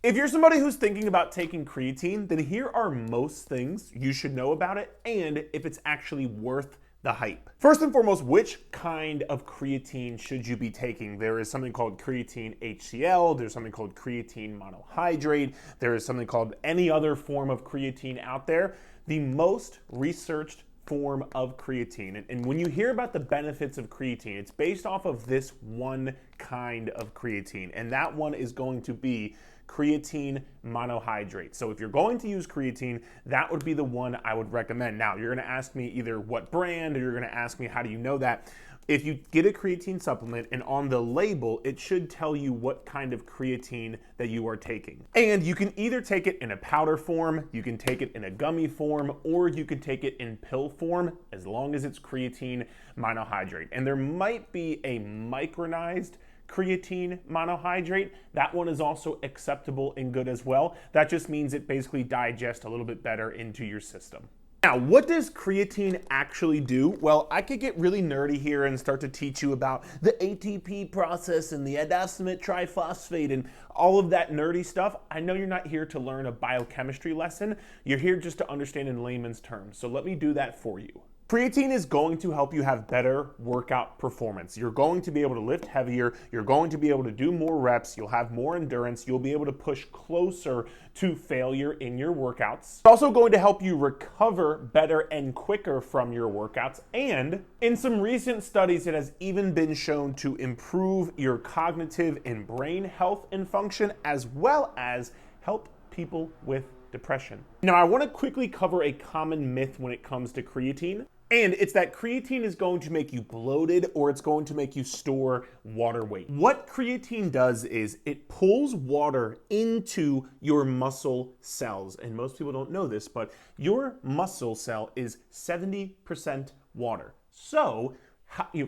If you're somebody who's thinking about taking creatine, then here are most things you should know about it and if it's actually worth the hype. First and foremost, which kind of creatine should you be taking? There is something called creatine HCl, there's something called creatine monohydrate, there is something called any other form of creatine out there. The most researched form of creatine. And when you hear about the benefits of creatine, it's based off of this one kind of creatine, and that one is going to be creatine monohydrate. So if you're going to use creatine, that would be the one I would recommend. Now, you're gonna ask me either what brand, or you're gonna ask me how do you know that? If you get a creatine supplement and on the label, it should tell you what kind of creatine that you are taking. And you can either take it in a powder form, you can take it in a gummy form, or you can take it in pill form, as long as it's creatine monohydrate. And there might be a micronized creatine monohydrate. That one is also acceptable and good as well. That just means it basically digests a little bit better into your system. Now, what does creatine actually do? Well, I could get really nerdy here and start to teach you about the ATP process and the adenosine triphosphate and all of that nerdy stuff. I know you're not here to learn a biochemistry lesson. You're here just to understand in layman's terms. So let me do that for you. Creatine is going to help you have better workout performance. You're going to be able to lift heavier, you're going to be able to do more reps, you'll have more endurance, you'll be able to push closer to failure in your workouts. It's also going to help you recover better and quicker from your workouts, and in some recent studies it has even been shown to improve your cognitive and brain health and function, as well as help people with depression. Now, I want to quickly cover a common myth when it comes to creatine. And it's that creatine is going to make you bloated, or it's going to make you store water weight. What creatine does is it pulls water into your muscle cells. And most people don't know this, but your muscle cell is 70% water. So,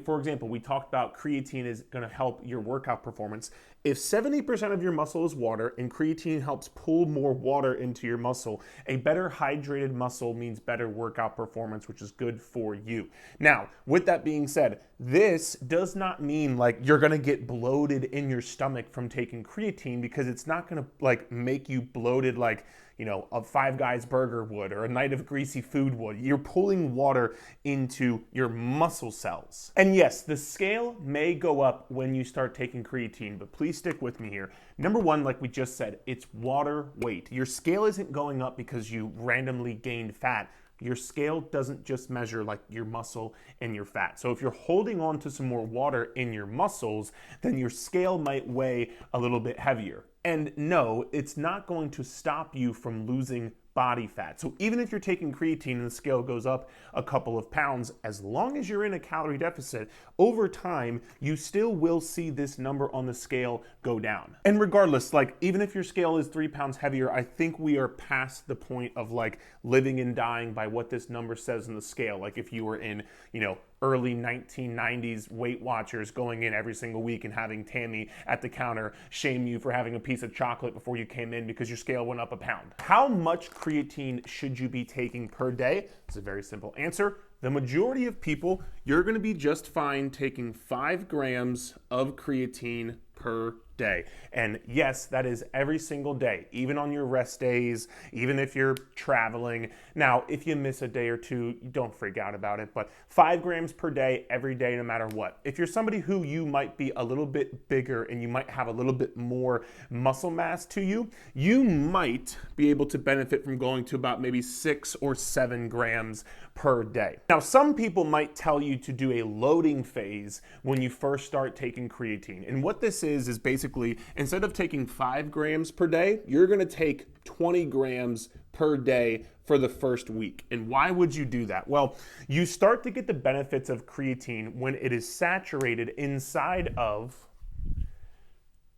for example, we talked about creatine is going to help your workout performance. If 70% of your muscle is water and creatine helps pull more water into your muscle, a better hydrated muscle means better workout performance, which is good for you. Now, with that being said, this does not mean like you're going to get bloated in your stomach from taking creatine, because it's not going to like make you bloated like, you know, a Five Guys burger would or a night of greasy food would. You're pulling water into your muscle cells. And yes, the scale may go up when you start taking creatine, but please stick with me here. Number one, like we just said, it's water weight. Your scale isn't going up because you randomly gained fat. Your scale doesn't just measure like your muscle and your fat. So if you're holding on to some more water in your muscles, then your scale might weigh a little bit heavier. And no, it's not going to stop you from losing body fat. So even if you're taking creatine and the scale goes up a couple of pounds, as long as you're in a calorie deficit, over time, you still will see this number on the scale go down. And regardless, like even if your scale is 3 pounds heavier, I think we are past the point of like living and dying by what this number says in the scale. Like if you were in, you know, early 1990s Weight Watchers going in every single week and having Tammy at the counter shame you for having a piece of chocolate before you came in because your scale went up a pound. How much creatine should you be taking per day? It's a very simple answer. The majority of people, you're going to be just fine taking 5 grams of creatine per day. And yes, that is every single day, even on your rest days, even if you're traveling. Now, if you miss a day or two, don't freak out about it, but 5 grams per day, every day, no matter what. If you're somebody who you might be a little bit bigger and you might have a little bit more muscle mass to you, you might be able to benefit from going to about maybe 6 or 7 grams per day. Now, some people might tell you to do a loading phase when you first start taking creatine. And what this is basically, instead of taking 5 grams per day, you're gonna take 20 grams per day for the first week. And why would you do that? Well, you start to get the benefits of creatine when it is saturated inside of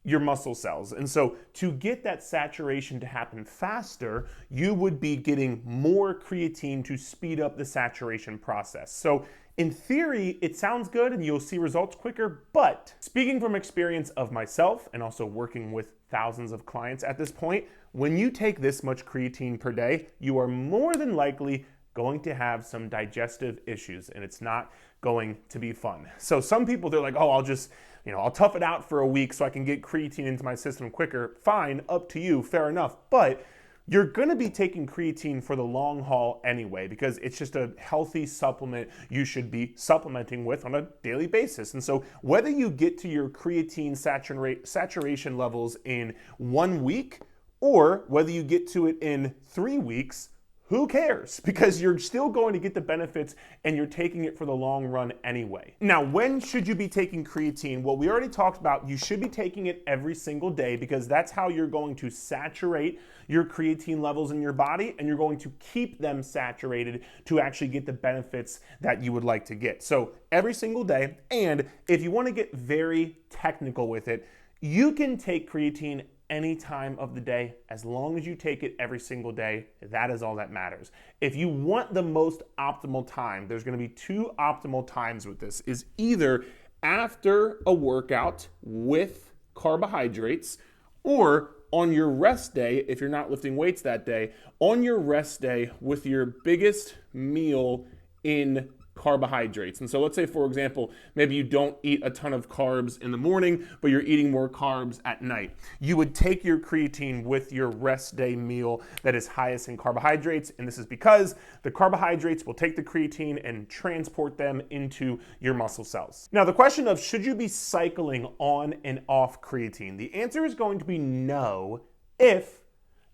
your muscle cells. And so to get that saturation to happen faster, you would be getting more creatine to speed up the saturation process. So in theory, it sounds good and you'll see results quicker, but speaking from experience of myself and also working with thousands of clients at this point, when you take this much creatine per day, you are more than likely going to have some digestive issues, and it's not going to be fun. So some people, they're like, oh, I'll just I'll tough it out for a week so I can get creatine into my system quicker. Fine, up to you, fair enough. But you're going to be taking creatine for the long haul anyway, because it's just a healthy supplement you should be supplementing with on a daily basis. And so whether you get to your creatine saturation levels in 1 week or whether you get to it in 3 weeks, who cares? Because you're still going to get the benefits and you're taking it for the long run anyway. Now, when should you be taking creatine? Well, we already talked about you should be taking it every single day because that's how you're going to saturate your creatine levels in your body and you're going to keep them saturated to actually get the benefits that you would like to get. So every single day, and if you want to get very technical with it, you can take creatine any time of the day. As long as you take it every single day, that is all that matters. If you want the most optimal time, there's going to be 2 optimal times with this. Is either after a workout with carbohydrates or on your rest day, if you're not lifting weights that day, on your rest day with your biggest meal in carbohydrates. And so let's say, for example, maybe you don't eat a ton of carbs in the morning, but you're eating more carbs at night. You would take your creatine with your rest day meal that is highest in carbohydrates. And this is because the carbohydrates will take the creatine and transport them into your muscle cells. Now, the question of should you be cycling on and off creatine? The answer is going to be no if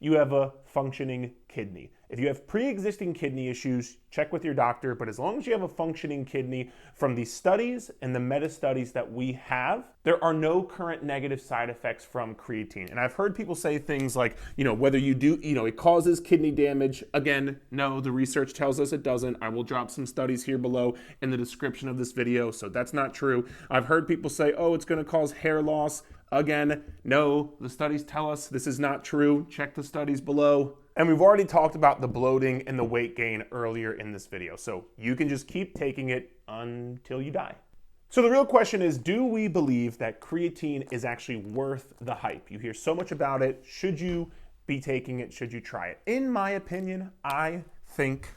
you have a functioning kidney. If you have pre-existing kidney issues, check with your doctor, but as long as you have a functioning kidney, from the studies and the meta-studies that we have, there are no current negative side effects from creatine. And I've heard people say things like, whether you do, it causes kidney damage. Again, no, the research tells us it doesn't. I will drop some studies here below in the description of this video, so that's not true. I've heard people say, oh, it's gonna cause hair loss. Again, no, the studies tell us this is not true. Check the studies below. And we've already talked about the bloating and the weight gain earlier in this video, so you can just keep taking it until you die. So the real question is, do we believe that creatine is actually worth the hype? You hear so much about it. Should you be taking it? Should you try it? In my opinion, I think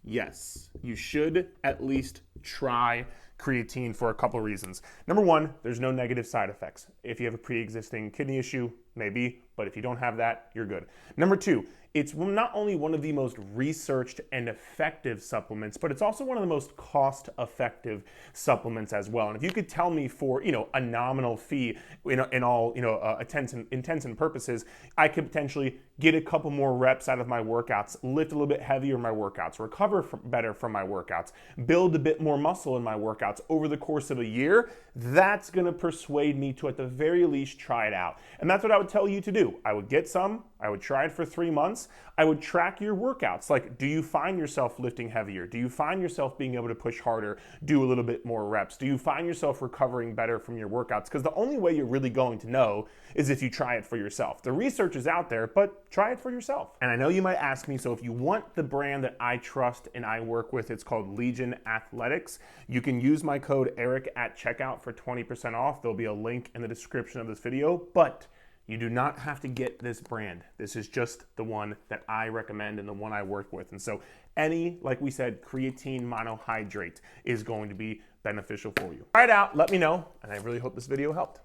yes, you should at least try creatine for a couple reasons. Number one, there's no negative side effects. If you have a pre-existing kidney issue, maybe, but if you don't have that, you're good. Number two, it's not only one of the most researched and effective supplements, but it's also one of the most cost-effective supplements as well. And if you could tell me for a nominal fee, in all intents and purposes, I could potentially get a couple more reps out of my workouts, lift a little bit heavier in my workouts, recover better from my workouts, build a bit more muscle in my workouts over the course of a year, that's going to persuade me to at the very least try it out. And that's what I would tell you to do. I would get some, I would try it for 3 months. I would track your workouts. Like, do you find yourself lifting heavier? Do you find yourself being able to push harder, do a little bit more reps? Do you find yourself recovering better from your workouts? Because the only way you're really going to know is if you try it for yourself. The research is out there, but try it for yourself. And I know you might ask me, so if you want the brand that I trust and I work with, it's called Legion Athletics. You can use my code ERIC at checkout for 20% off. There'll be a link in the description of this video, but you do not have to get this brand. This is just the one that I recommend and the one I work with. And so like we said, creatine monohydrate is going to be beneficial for you. Try it out, let me know, and I really hope this video helped.